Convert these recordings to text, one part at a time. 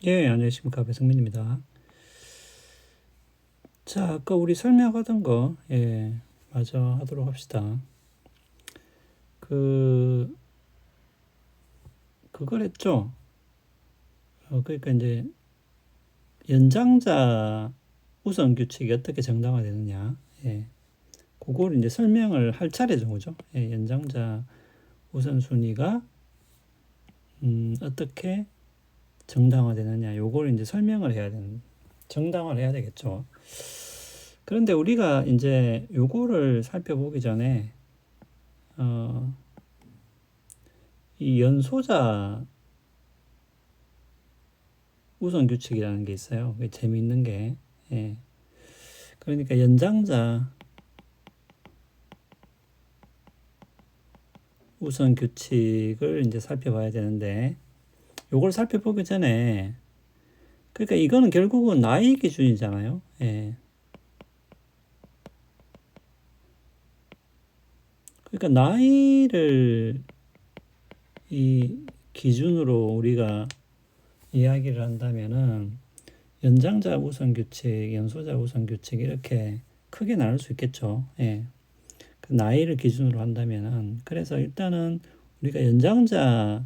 예, 안녕하십니까. 배성민입니다. 자, 아까 우리 설명하던 거, 예, 마저 하도록 합시다. 그, 그걸 했죠. 그러니까 이제 연장자 우선 규칙이 어떻게 정당화되느냐. 예, 그걸 이제 설명을 할 차례죠. 그죠? 예, 연장자 우선순위가, 어떻게 정당화되느냐. 요걸 이제 설명을 해야 되는, 정당화를 해야 되겠죠. 그런데 우리가 이제 요거를 살펴보기 전에, 어, 이 연소자 우선 규칙이라는 게 있어요. 그게 재미있는 게, 예. 그러니까 연장자 우선 규칙을 이제 살펴봐야 되는데, 요걸 살펴보기 전에, 그러니까 이거는 결국은 나이 기준이잖아요. 예. 그러니까 나이를 이 기준으로 우리가 이야기를 한다면은 연장자 우선 규칙, 연소자 우선 규칙 이렇게 크게 나눌 수 있겠죠. 예. 그 나이를 기준으로 한다면은 그래서 일단은 우리가 연장자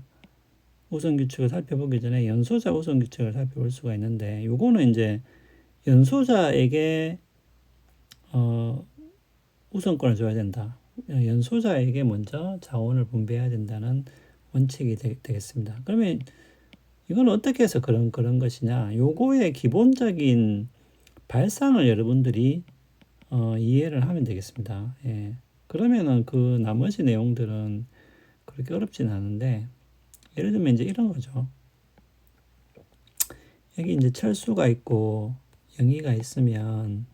우선 규칙을 살펴보기 전에 연소자 우선 규칙을 살펴볼 수가 있는데 요거는 이제 연소자에게 어 우선권을 줘야 된다. 연소자에게 먼저 자원을 분배해야 된다는 원칙이 되겠습니다. 그러면 이건 어떻게 해서 그런 것이냐? 요거의 기본적인 발상을 여러분들이 이해를 하면 되겠습니다. 예. 그러면은 그 나머지 내용들은 그렇게 어렵진 않은데, 예를 들면 이제 이런 거죠. 여기 이제 철수가 있고 영희가 있으면,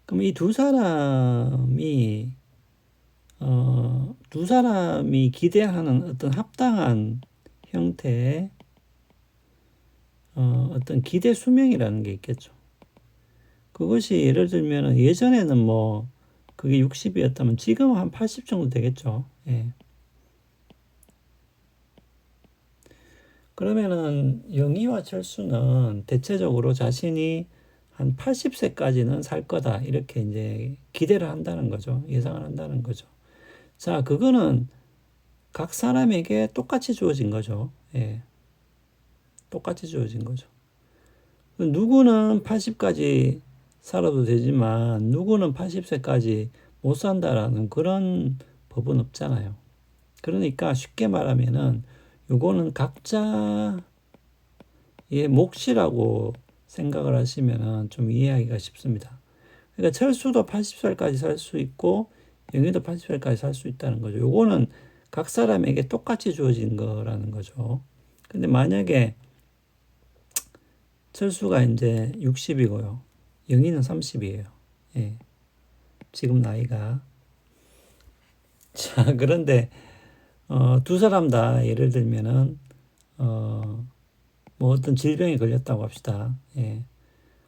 그럼 이 두 사람이 기대하는 어떤 합당한 형태의 어떤 기대 수명이라는 게 있겠죠. 그것이 예를 들면 예전에는 뭐 그게 60이었다면 지금은 한 80 정도 되겠죠. 예. 그러면은 영희와 철수는 대체적으로 자신이 한 80세까지는 살 거다. 이렇게 이제 기대를 한다는 거죠. 예상을 한다는 거죠. 자, 그거는 각 사람에게 똑같이 주어진 거죠. 예. 똑같이 주어진 거죠. 누구는 80까지 살아도 되지만 누구는 80세까지 못 산다라는 그런 법은 없잖아요. 그러니까 쉽게 말하면은 요거는 각자의 몫이라고 생각을 하시면은 좀 이해하기가 쉽습니다. 그러니까 철수도 80살까지 살 수 있고 영희도 80살까지 살 수 있다는 거죠. 요거는 각 사람에게 똑같이 주어진 거라는 거죠. 근데 만약에 철수가 이제 60이고요. 영희는 30이에요. 예. 지금 나이가. 자, 그런데, 두 사람 다 예를 들면은, 뭐 어떤 질병에 걸렸다고 합시다. 예.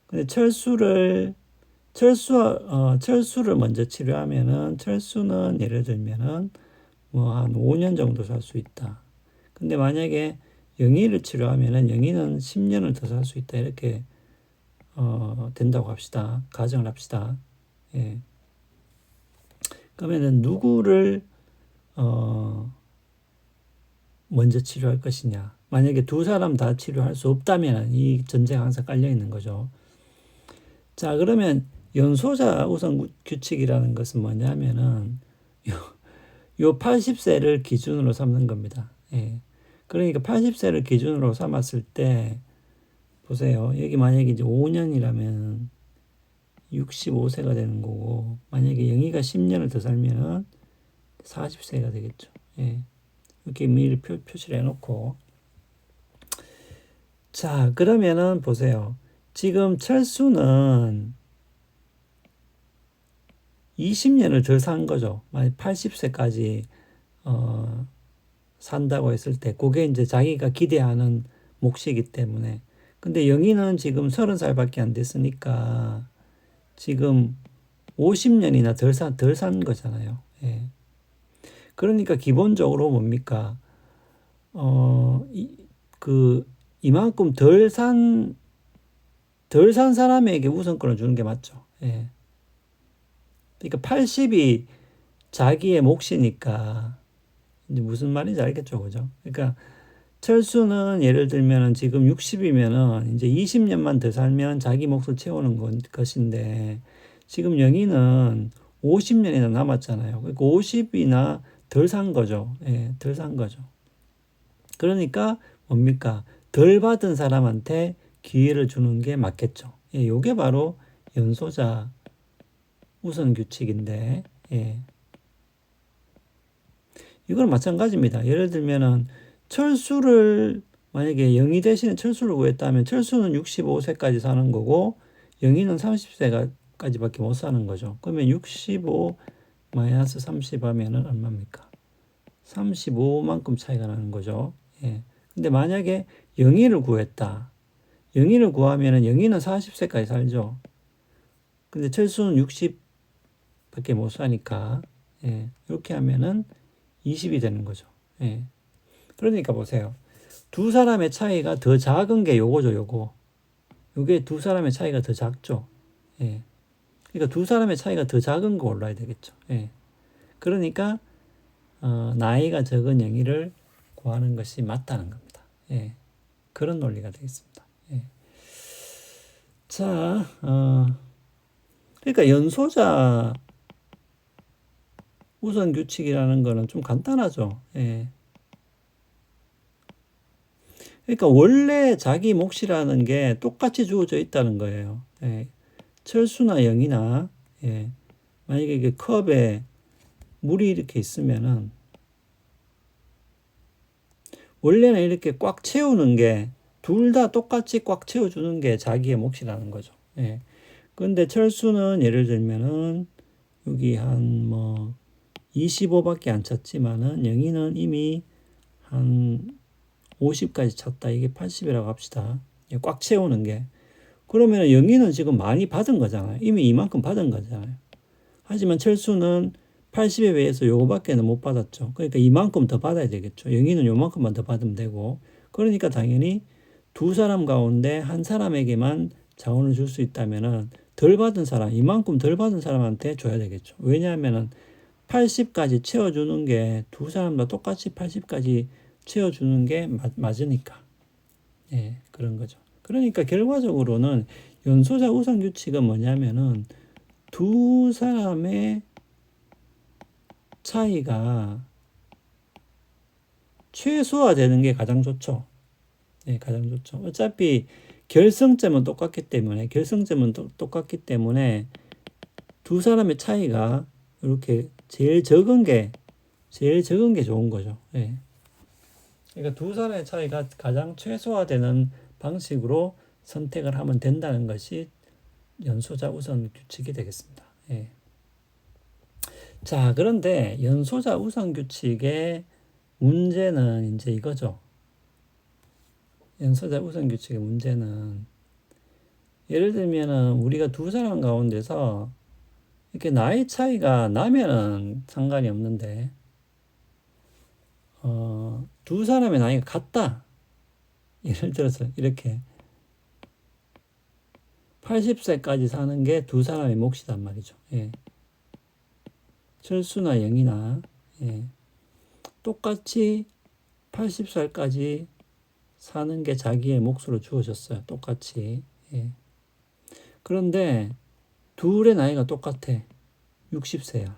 근데 철수를 먼저 치료하면은, 철수는 예를 들면은, 뭐 한 5년 정도 살 수 있다. 근데 만약에 영희를 치료하면은 영희는 10년을 더 살 수 있다. 이렇게, 된다고 합시다. 가정을 합시다. 예. 그러면은 누구를, 어, 먼저 치료할 것이냐. 만약에 두 사람 다 치료할 수 없다면 이 전제가 항상 깔려 있는 거죠. 자, 그러면 연소자 우선 규칙이라는 것은 뭐냐면은 요 80세를 기준으로 삼는 겁니다. 예. 그러니까 80세를 기준으로 삼았을 때 보세요. 여기 만약에 이제 5년이라면 65세가 되는 거고 만약에 영희가 10년을 더 살면은 40세가 되겠죠. 예. 이렇게 미리 표시를 해놓고 자, 그러면은 보세요. 지금 철수는 20년을 더 산 거죠. 만약 80세까지 산다고 했을 때 그게 이제 자기가 기대하는 몫이기 때문에 근데 영희는 지금 30살밖에 안 됐으니까 지금 50년이나 덜 산 거잖아요. 예. 그러니까 기본적으로 뭡니까? 그 이만큼 덜 산 사람에게 우선권을 주는 게 맞죠. 예. 그러니까 80이 자기의 몫이니까 이제 무슨 말인지 알겠죠, 그죠? 그러니까 철수는 예를 들면은 지금 60이면은 이제 20년만 더 살면 자기 몫을 채우는 것인데 지금 영희는 50년이나 남았잖아요. 그러니까 50이나 덜 산 거죠. 예, 덜 산 거죠. 그러니까 뭡니까? 덜 받은 사람한테 기회를 주는 게 맞겠죠. 예, 요게 바로 연소자 우선 규칙인데, 예. 이건 마찬가지입니다. 예를 들면은 철수를 만약에 영희 대신에 철수를 구했다면 철수는 65세까지 사는 거고 영희는 30세까지밖에 못 사는 거죠. 그러면 65 마이너스 30 하면은 얼마입니까? 35만큼 차이가 나는 거죠. 예. 근데 만약에 영희를 구했다. 영희를 구하면은 영희는 40세까지 살죠. 근데 철수는 60밖에 못 사니까 예. 이렇게 하면은 20이 되는 거죠. 예. 그러니까 보세요. 두 사람의 차이가 더 작은 게 요거죠, 요거. 요게 두 사람의 차이가 더 작죠. 예. 그러니까 두 사람의 차이가 더 작은 거 올라야 되겠죠. 예. 그러니까 나이가 적은 영희를 구하는 것이 맞다는 겁니다. 예. 그런 논리가 되겠습니다. 예. 자, 그러니까 연소자 우선 규칙이라는 거는 좀 간단하죠. 예. 그러니까 원래 자기 몫이라는 게 똑같이 주어져 있다는 거예요. 예. 철수나 영이나 예. 만약에 이게 컵에 물이 이렇게 있으면은 원래는 이렇게 꽉 채우는 게 둘 다 똑같이 꽉 채워주는 게 자기의 몫이라는 거죠. 예. 근데 철수는 예를 들면은 여기 한 뭐 25밖에 안 찼지만은 영희는 이미 한 50까지 찼다. 이게 80이라고 합시다. 꽉 채우는 게. 그러면 영희는 지금 많이 받은 거잖아요. 이미 이만큼 받은 거잖아요. 하지만 철수는 80에 비해서 요거밖에는 못 받았죠. 그러니까 이만큼 더 받아야 되겠죠. 영희는 요만큼만 더 받으면 되고. 그러니까 당연히 두 사람 가운데 한 사람에게만 자원을 줄 수 있다면은 덜 받은 사람, 이만큼 덜 받은 사람한테 줘야 되겠죠. 왜냐하면은 80까지 채워주는 게 두 사람 다 똑같이 80까지 채워주는 게 맞으니까. 예, 그런 거죠. 그러니까 결과적으로는 연소자 우선 규칙은 뭐냐면은 두 사람의 차이가 최소화되는 게 가장 좋죠. 예, 가장 좋죠. 어차피 결승점은 똑같기 때문에 두 사람의 차이가 이렇게 제일 적은 게 좋은 거죠. 예. 그러니까 두 사람의 차이가 가장 최소화되는 방식으로 선택을 하면 된다는 것이 연소자 우선 규칙이 되겠습니다. 예. 자, 그런데 연소자 우선 규칙의 문제는 이제 이거죠. 연소자 우선 규칙의 문제는 예를 들면은 우리가 두 사람 가운데서 이렇게 나이 차이가 나면은 상관이 없는데 두 사람의 나이가 같다. 예를 들어서 이렇게 80세까지 사는 게 두 사람의 몫이단 말이죠. 예. 철수나 영이나 예. 똑같이 80살까지 사는 게 자기의 몫으로 주어졌어요. 똑같이. 예. 그런데 둘의 나이가 똑같아. 60세야.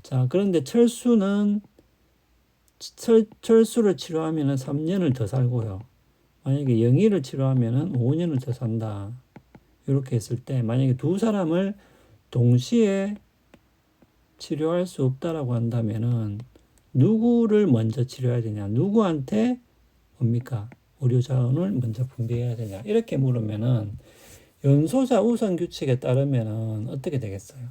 자, 그런데 철수를 치료하면 3년을 더 살고요. 만약에 영희를 치료하면 5년을 더 산다. 이렇게 했을 때 만약에 두 사람을 동시에 치료할 수 없다라고 한다면은 누구를 먼저 치료해야 되냐? 누구한테 뭡니까? 의료 자원을 먼저 분배해야 되냐? 이렇게 물으면은 연소자 우선 규칙에 따르면은 어떻게 되겠어요?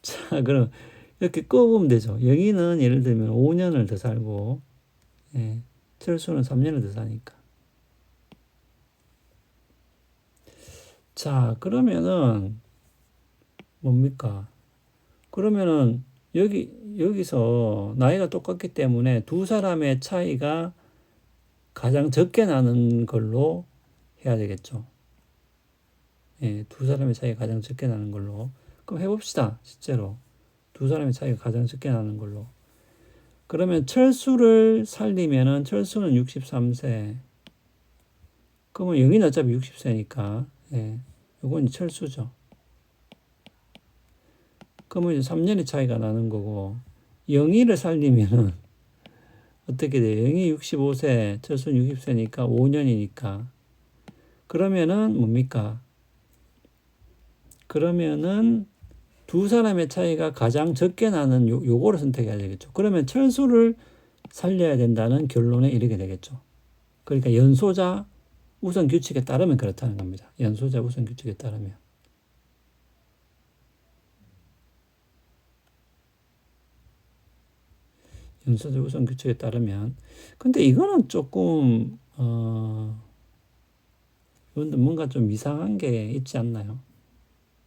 자, 그럼 이렇게 끄보면 되죠. 영희는 예를 들면 5년을 더 살고, 예, 철수는 3년을 더 사니까. 자, 그러면은 뭡니까? 그러면은 여기서 나이가 똑같기 때문에 두 사람의 차이가 가장 적게 나는 걸로 해야 되겠죠. 예, 두 사람의 차이가 가장 적게 나는 걸로. 그럼 해봅시다. 실제로. 두 사람의 차이가 가장 적게 나는 걸로. 그러면 철수를 살리면은 철수는 63세. 그러면 영희는 어차피 60세니까. 예, 요건 철수죠. 그러면 이제 3년의 차이가 나는 거고, 영희를 살리면은 어떻게 돼요? 영희 65세, 철수는 60세니까 5년이니까. 그러면은 뭡니까? 그러면은 두 사람의 차이가 가장 적게 나는 요거를 선택해야 되겠죠. 그러면 철수를 살려야 된다는 결론에 이르게 되겠죠. 그러니까 연소자 우선 규칙에 따르면 그렇다는 겁니다. 연소자 우선 규칙에 따르면. 연소자 우선 규칙에 따르면. 근데 이거는 조금 이건 뭔가 좀 이상한 게 있지 않나요?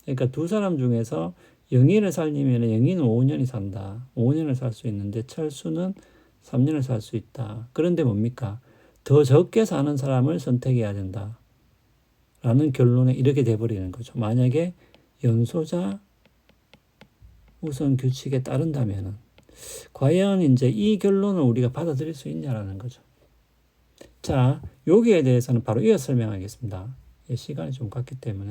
그러니까 두 사람 중에서 영희를 살리면 영희는 5년이 산다. 5년을 살 수 있는데 철수는 3년을 살 수 있다. 그런데 뭡니까? 더 적게 사는 사람을 선택해야 된다. 라는 결론에 이렇게 돼버리는 거죠. 만약에 연소자 우선 규칙에 따른다면은 과연 이제 이 결론을 우리가 받아들일 수 있냐라는 거죠. 자, 여기에 대해서는 바로 이어 설명하겠습니다. 시간이 좀 갔기 때문에.